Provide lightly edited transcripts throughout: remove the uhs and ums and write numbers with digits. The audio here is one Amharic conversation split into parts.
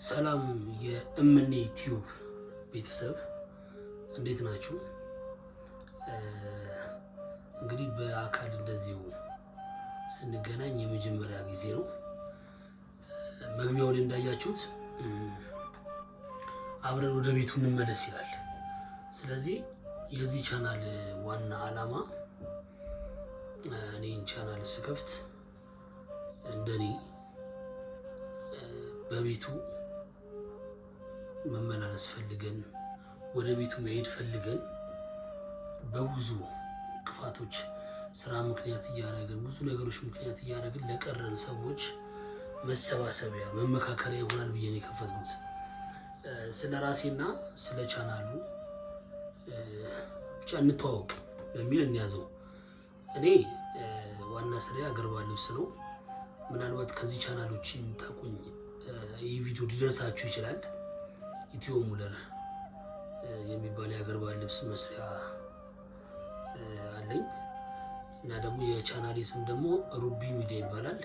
ሰላም የእምኔ ቲዩብ ቤተሰብ እንዴት ናችሁ? እንግዲህ በአካል እንደዚሁ ስንገናኝ የመጀመሪያ ጊዜ ነው። መግቢያው ላይ እንዳያችሁት አብረን ወደ ቤቱ እንመለስ ይላል። ስለዚህ የዚህ ቻናል ዋና ዓላማ እኔን ቻናል ስከፍት እንደኔ በቤቱ መመላለስ ፈልገን ወደ ቤቱ መሄድ ፈልገን በብዙ ክፋቶች ስራ ምክንያት እያደረግን ብዙ ነገሮች ምክንያት እያደረግን ለቀረን ሰዎች መሰባሰቢያ መመካከሪያ ይሆናል ብዬ ነው የከፈትኩት። ስለ ራሴና ስለ ቻናሉ ብቻ እንተዋወቅ በሚል እንያዘው። እኔ ዋና ስራዬ አገር ባህል ልብስ ነው። ምናልባት ከዚህ ቻናሎች የምታውቁኝ ይህ ቪዲዮ ሊደርሳችሁ ይችላል። ኢትዮ ሙለር የሚባል የአገር ባህል ልብስ መስሪያ አለኝ እና ደግሞ የቻናሌ ስም ደግሞ ሩቢ ሚዲያ ይባላል።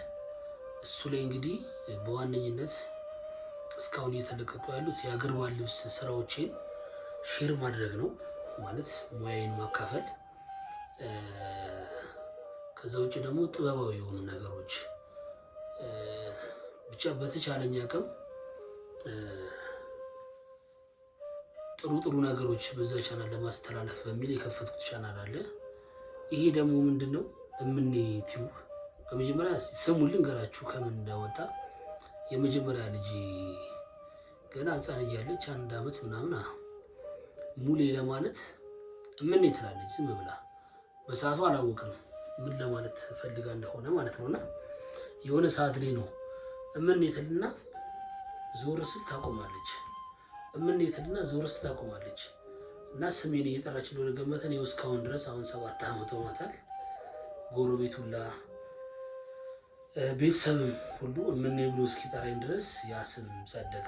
እሱ ላይ እንግዲህ በዋነኝነት እስካሁን እየተለቀቁ ያሉት የአገር ባህል ልብስ ስራዎችን ሼር ማድረግ ነው፣ ማለት ሙያዬን ማካፈል። ከዛ ውጭ ደግሞ ጥበባዊ የሆኑ ነገሮች ብቻ በተቻለኝ አቅም ጥሩ ነገሮች በዛ ቻናል ለማስተላለፍ በሚል የከፈትኩት ቻናል አለ። ይሄ ደግሞ ምንድነው እምኔ ቲዩብ። በመጀመሪያ ስሙን ልንገራችሁ ከምን እንደወጣ። የመጀመሪያ ልጅ ገና ሕፃን እያለች 1 ዓመት ምናምን ሙሌ ለማለት እምኔ ትላለች ዝም ብላ። በሰዓቱ አላወቅም ምን ለማለት ፈልጋ እንደሆነ ማለት ነውና የሆነ ሰዓት ላይ ነው እምኔ ትልና ዞር ስል ታቆማለች። እምኔ ትልና ዞር ስል ታቆማለች እና ስሜን እየጠራች እንደሆነ ገመተን ይኸው እስካሁን ድረስ አሁን 7 ዓመት ሆኗታል። ጎረቤት ሁላ ቤተሰብም ሁሉ እምኔ ብሎ እስኪጠራኝ ድረስ ያ ስም ጸደቀ።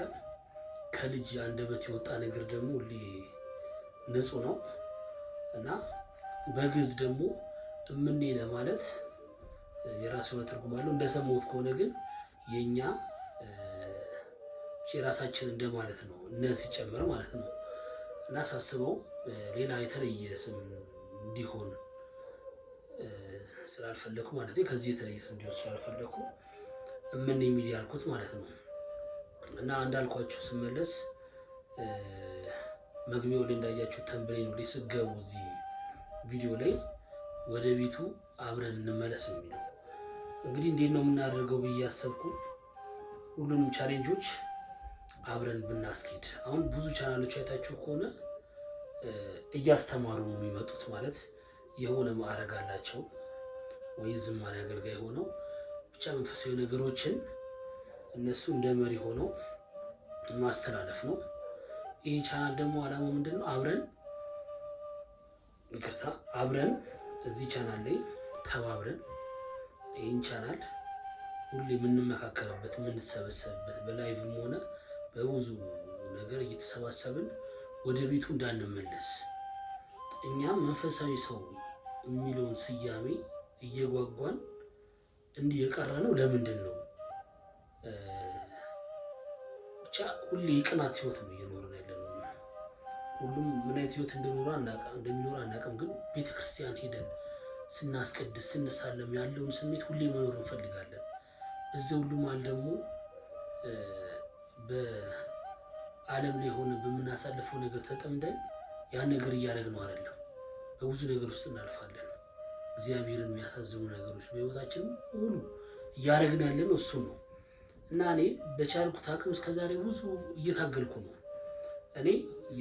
ከልጅ አንደበት የወጣ ነገር ደግሞ ሁሌ ንጹህ ነው እና በግዕዝ ደግሞ እምኔ ለማለት የራሱ የሆነ ትርጉም አለው። እንደሰማሁት ከሆነ ግን የኛ የራሳችን እንደማለት ነው፣ እነ ሲጨመር ማለት ነው። እና ሳስበው ሌላ የተለየ ስም እንዲሆን ስላልፈለኩ ማለት ነው፣ ከዚህ የተለየ ስም እንዲሆን ስላልፈለኩ እምኔ ሚዲያ አልኩት ማለት ነው። እና እንዳልኳችሁ ስመለስ መግቢያው ላይ እንዳያችሁ ተምብሬን ላይ ስገቡ እዚህ ቪዲዮ ላይ ወደ ቤቱ አብረን እንመለስ የሚለው እንግዲህ እንዴት ነው የምናደርገው ብዬ ያሰብኩ ሁሉንም ቻሌንጆች አብረን ብናስኬድ። አሁን ብዙ ቻናሎች አይታችሁ ከሆነ እያስተማሩ ነው የሚመጡት፣ ማለት የሆነ ማዕረግ አላቸው ወይ ዝማሬ አገልጋይ ሆነው ብቻ መንፈሳዊ ነገሮችን እነሱ እንደ መሪ ሆነው ማስተላለፍ ነው። ይህ ቻናል ደግሞ ዓላማው ምንድነው? አብረን እዚህ ቻናል ላይ ተባብረን ይህን ቻናል ሁሌ የምንመካከርበት የምንሰበሰብበት በላይቭም ሆነ በብዙ ነገር እየተሰባሰብን ወደ ቤቱ እንዳንመለስ እኛም መንፈሳዊ ሰው የሚለውን ስያሜ እየጓጓን እንዲህ የቀረነው ለምንድን ነው? ብቻ ሁሌ የቅናት ህይወት ነው እየኖርን ያለነው። ሁሉም ምን አይነት ህይወት እንደሚኖር አናውቅም፣ ግን ቤተክርስቲያን ሄደን ስናስቀድስ ስንሳለም ያለውን ስሜት ሁሌ መኖር እንፈልጋለን። እዚህ ሁሉ ማለት ደግሞ በዓለም ላይ ሆነ በምናሳልፈው ነገር ተጠምደን ያን ነገር እያደረግነው አይደለም። በብዙ ነገር ውስጥ እናልፋለን። እግዚአብሔርን የሚያሳዝኑ ነገሮች በህይወታችን ሁሉ እያደረግን ያለነው እሱ ነው። እና እኔ በቻልኩት አቅም እስከዛሬ ብዙ እየታገልኩ ነው። እኔ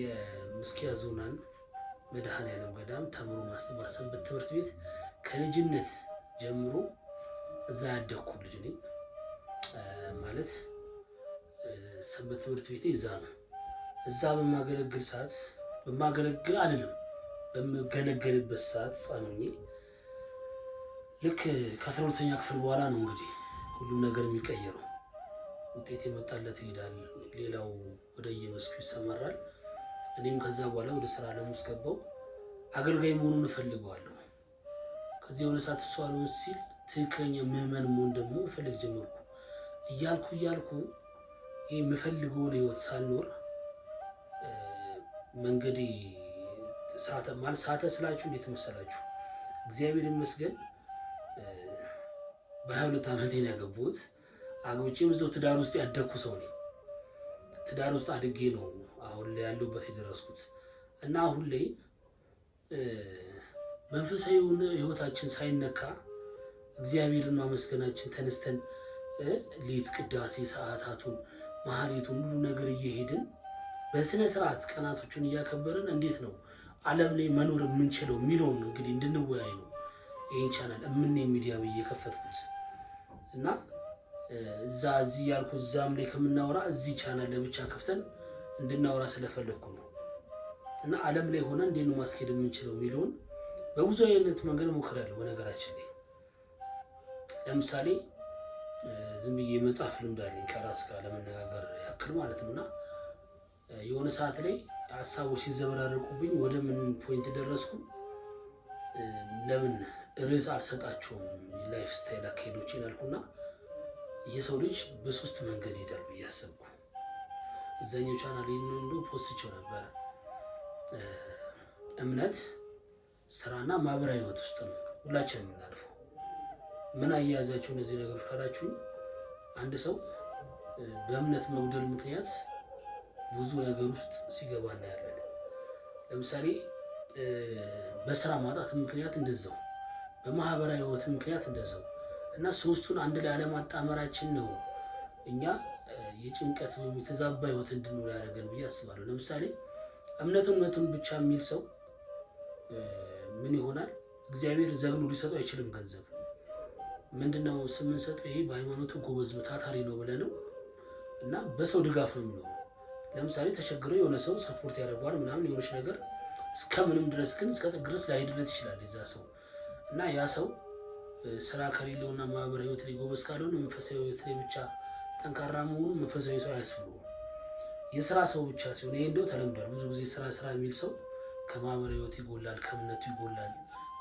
የምስኪያ ዞናን መድኃኔዓለም ገዳም ተምሮ ማስተማር ሰንበት ትምህርት ቤት ከልጅነት ጀምሮ እዛ ያደግኩ ልጅ ነኝ። ማለት ሰንበት ትምህርት ቤቴ እዛ ነው። እዛ በማገለግልበት ሰዓት ጻኑኝ ልክ ከ12ኛ ክፍል በኋላ ነው እንግዲህ ሁሉም ነገር የሚቀየረው። ውጤት የመጣለት ይሄዳል፣ ሌላው ወደ የመስኩ ይሰማራል። እኔም ከዛ በኋላ ወደ ስራ ዓለም ውስጥ ገባው። አገልጋይ መሆኑን እፈልገዋለሁ። ከዚህ የሆነ ሰዓት እሱ አልሆን ሲል ትክክለኛ ምዕመን መሆን ደግሞ ፈልግ ጀመርኩ። እያልኩ ይሄ የምፈልገውን ህይወት ሳልኖር መንገዴ ሳተ ስላችሁ እንዴት መሰላችሁ? እግዚአብሔር ይመስገን በ22 ዓመቴ ነው ያገባሁት። አግብቼም እዛው ትዳር ውስጥ ያደግኩ ሰው ነኝ። ትዳር ውስጥ አድጌ ነው አሁን ላይ ያለሁበት የደረስኩት እና አሁን ላይ መንፈሳዊ ህይወታችን ሳይነካ እግዚአብሔርን ማመስገናችን ተነስተን ሌት ቅዳሴ ሰዓታቱን ማህሌቱን ሁሉ ነገር እየሄድን በስነ ስርዓት ቀናቶቹን እያከበርን እንዴት ነው ዓለም ላይ መኖር የምንችለው የሚለውን እንግዲህ እንድንወያይ ነው ይህን ቻናል እምኔ ሚዲያ ብዬ የከፈትኩት እና እዚህ ያልኩ እዛም ላይ ከምናወራ እዚህ ቻናል ለብቻ ከፍተን እንድናወራ ስለፈለኩ ነው። እና ዓለም ላይ ሆነ እንዴት ነው ማስኬድ የምንችለው የሚለውን በብዙ አይነት መንገድ ሞክራለሁ። በነገራችን ላይ ለምሳሌ ዝም ብዬ መጽሐፍ ልምድ አለኝ ከራስ ጋር ለመነጋገር ያክል ማለት ነውና የሆነ ሰዓት ላይ ሀሳቦች ሲዘበራረቁብኝ ወደ ምን ፖይንት ደረስኩ? ለምን ርዕስ አልሰጣቸውም ላይፍ ስታይል አካሄዶችን አልኩና የሰው ልጅ በሶስት መንገድ ይሄዳል ብዬ አሰብኩ። እዛኛው ቻናል ላይ ፖስትቸው ነበር። እምነት፣ ስራና ማህበራዊ ህይወት ውስጥ ነው ሁላችንም የምናልፈው። ምን አያያዛቸው እነዚህ ነገሮች ካላችሁ አንድ ሰው በእምነት መጉደል ምክንያት ብዙ ነገር ውስጥ ሲገባ እናያለን። ለምሳሌ በስራ ማጣት ምክንያት እንደዛው፣ በማህበራዊ ህይወት ምክንያት እንደዛው እና ሶስቱን አንድ ላይ አለማጣመራችን ነው እኛ የጭንቀት ወይም የተዛባ ህይወት እንድንኖር ያደርገን ብዬ አስባለሁ። ለምሳሌ እምነቱን ብቻ የሚል ሰው ምን ይሆናል? እግዚአብሔር ዘግኖ ሊሰጠው አይችልም ገንዘብ። ምንድነው ስምንሰጠው ይሄ በሃይማኖቱ ጎበዝ ታታሪ ነው ብለህ ነው እና በሰው ድጋፍ ነው የሚኖረው። ለምሳሌ ተቸግሮ የሆነ ሰው ሰፖርት ያደርገዋል ምናምን የሆነች ነገር እስከምንም ድረስ ግን እስከ ጥግ ድረስ ላይሄድለት ይችላል የዛ ሰው እና ያ ሰው ስራ ከሌለውና ማህበራዊ ህይወት ላይ ጎበዝ ካልሆነ መንፈሳዊ ህይወት ላይ ብቻ ጠንካራ መሆኑ መንፈሳዊ ሰው አያስፈልገውም። የስራ ሰው ብቻ ሲሆን ይሄ እንደው ተለምዷል። ብዙ ጊዜ ስራ የሚል ሰው ከማህበራዊ ህይወት ይጎላል፣ ከእምነቱ ይጎላል፣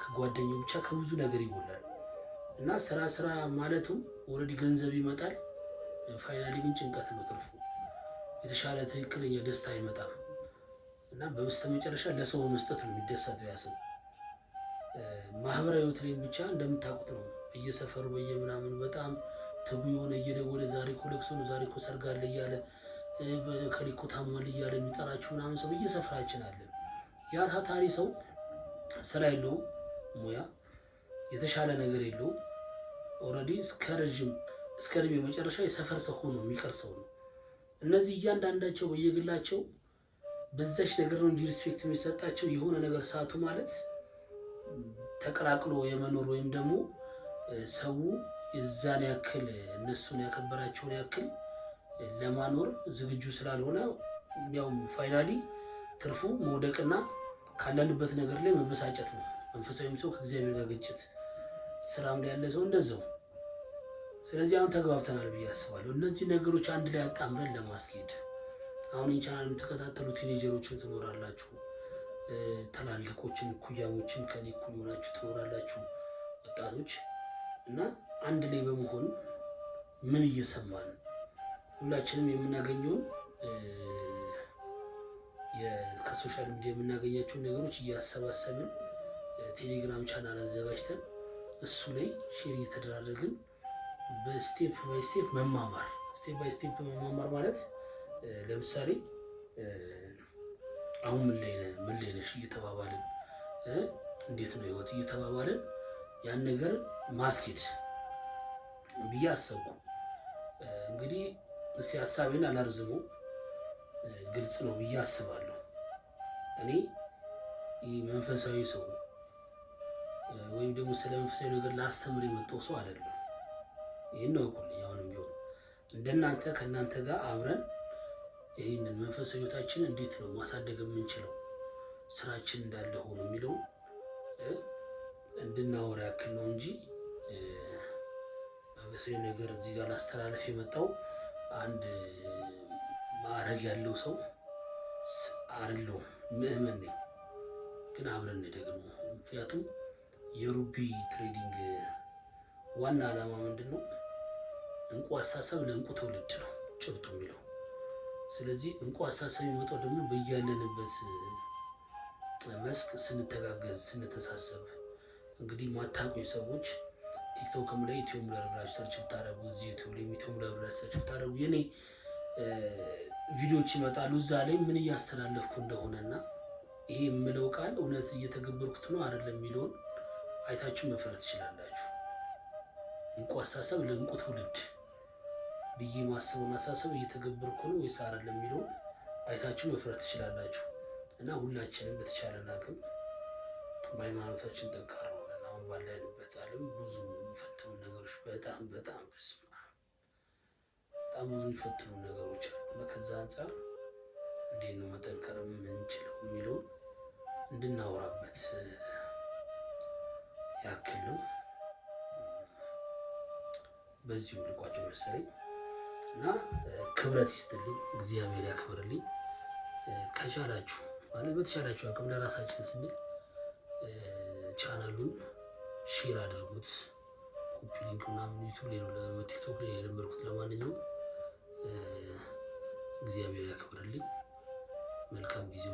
ከጓደኛው ብቻ ከብዙ ነገር ይጎላል እና ስራ ማለቱም ኦልሬዲ ገንዘብ ይመጣል፣ ፋይናሊ ግን ጭንቀት ነው ትርፉ። የተሻለ ትክክለኛ ደስታ አይመጣም እና በስተመጨረሻ ለሰው መስጠት ነው የሚደሰተው ያ ሰው። ማህበራዊ ህይወት ላይ ብቻ እንደምታውቁት ነው እየሰፈሩ በየምናምን በጣም ትጉ የሆነ እየደወለ ዛሬ እኮ ለቅሶ ነው፣ ዛሬ እኮ ሰርግ አለ እያለ ከሊኮ ታሟል እያለ የሚጠራችሁ ምናምን ሰው በየሰፈራችን አለ። ያ ታታሪ ሰው ስራ የለው ሙያ የተሻለ ነገር የለው ኦልሬዲ እስከ እድሜ መጨረሻ የሰፈር ሰው ሆኖ የሚቀር ሰው ነው። እነዚህ እያንዳንዳቸው በየግላቸው በዛች ነገር ነው እንጂ ሪስፔክት የሚሰጣቸው የሆነ ነገር ሳቱ ማለት ተቀላቅሎ የመኖር ወይም ደግሞ ሰው የዛን ያክል እነሱን ያከበራቸውን ያክል ለማኖር ዝግጁ ስላልሆነ ያው ፋይናሊ ትርፉ መውደቅና ካለንበት ነገር ላይ መበሳጨት ነው። መንፈሳዊም ሰው ከእግዚአብሔር ጋር ግጭት፣ ስራም ላይ ያለ ሰው እንደዛው። ስለዚህ አሁን ተግባብተናል ብዬ አስባለሁ። እነዚህ ነገሮች አንድ ላይ አጣምረን ለማስኬድ አሁን ቻናል የምትከታተሉ ቲኔጀሮችን ትኖራላችሁ፣ ተላልቆችን ኩያሞችን ከኔ እኩል ሆናችሁ ትኖራላችሁ ወጣቶች እና አንድ ላይ በመሆን ምን እየሰማን ሁላችንም የምናገኘውን ከሶሻል ሚዲያ የምናገኛቸውን ነገሮች እያሰባሰብን ቴሌግራም ቻናል አዘጋጅተን እሱ ላይ ሼር እየተደራረግን በስቴፕ ባይ ስቴፕ መማማር። ስቴፕ ባይ ስቴፕ መማማር ማለት ለምሳሌ አሁን ምን ላይ ነሽ እየተባባልን እንዴት ነው ህይወት እየተባባልን ያን ነገር ማስኬድ ብዬ አሰብኩ። እንግዲህ እስኪ ሀሳቤን አላርዝመው፣ ግልጽ ነው ብዬ አስባለሁ። እኔ ይህ መንፈሳዊ ሰው ወይም ደግሞ ስለ መንፈሳዊ ነገር ላስተምር የመጣው ሰው አይደለም። ይህን ነው እኮ አሁንም ቢሆን እንደናንተ ከእናንተ ጋር አብረን ይህንን መንፈሳዊ ህይወታችን እንዴት ነው ማሳደግ የምንችለው ስራችን እንዳለ ሆኖ የሚለው እንድናወራ ያክል ነው እንጂ መንፈሳዊ ነገር እዚህ ጋር ላስተላለፍ የመጣው አንድ ማዕረግ ያለው ሰው አይደለሁም። ምእመን ነኝ፣ ግን አብረን ደግሞ ምክንያቱም የሩቢ ትሬዲንግ ዋና ዓላማ ምንድነው? እንቁ አሳሰብ ለእንቁ ትውልድ ነው ጭብጡ የሚለው። ስለዚህ እንቁ አሳሰብ የሚመጣው ደግሞ በያለንበት መስክ ስንተጋገዝ፣ ስንተሳሰብ። እንግዲህ ማታውቁኝ ሰዎች ቲክቶክም ላይ ኢትዮ ሙለር ብላችሁ ሰርች ብታደርጉ፣ እዚህ ዩቲዩብ ላይ ኢትዮ ሙለር ብላችሁ ሰርች ብታደርጉ የኔ ቪዲዮዎች ይመጣሉ። እዛ ላይ ምን እያስተላለፍኩ እንደሆነና ይሄ የምለው ቃል እውነት እየተገበርኩት ነው አይደለም የሚለውን አይታችሁ መፍረድ ትችላላችሁ። እንቁ አሳሰብ ለእንቁ ትውልድ ብዬ ማስበውን አሳሰብ እየተገበርኩ ነው ወይስ አይደለም የሚለውን አይታችሁ መፍረድ ትችላላችሁ። እና ሁላችንም በተቻለን አቅም በሃይማኖታችን ጠንካራ ሆነን አሁን ባለንበት ዓለም ብዙ የሚፈትኑ ነገሮች በጣም ብዙ የሚፈትኑ ነገሮች አሉ እና ከዛ አንጻር እንዴት ነው መጠንከር የምንችለው የሚለውን እንድናወራበት ያክል ነው። በዚሁ ልቋጨው መሰለኝ እና ክብረት ይስጥልኝ፣ እግዚአብሔር ያክብርልኝ። ከቻላችሁ ማለት በተቻላችሁ አቅም ለራሳችን ስንል ቻናሉን ሼር አድርጉት። ኮፒ ሊንክ ምናምን ዩቲዩብ ላይ ነው ቲክቶክ ላይ የነበርኩት። ለማንኛውም እግዚአብሔር ያክብርልኝ። መልካም ጊዜ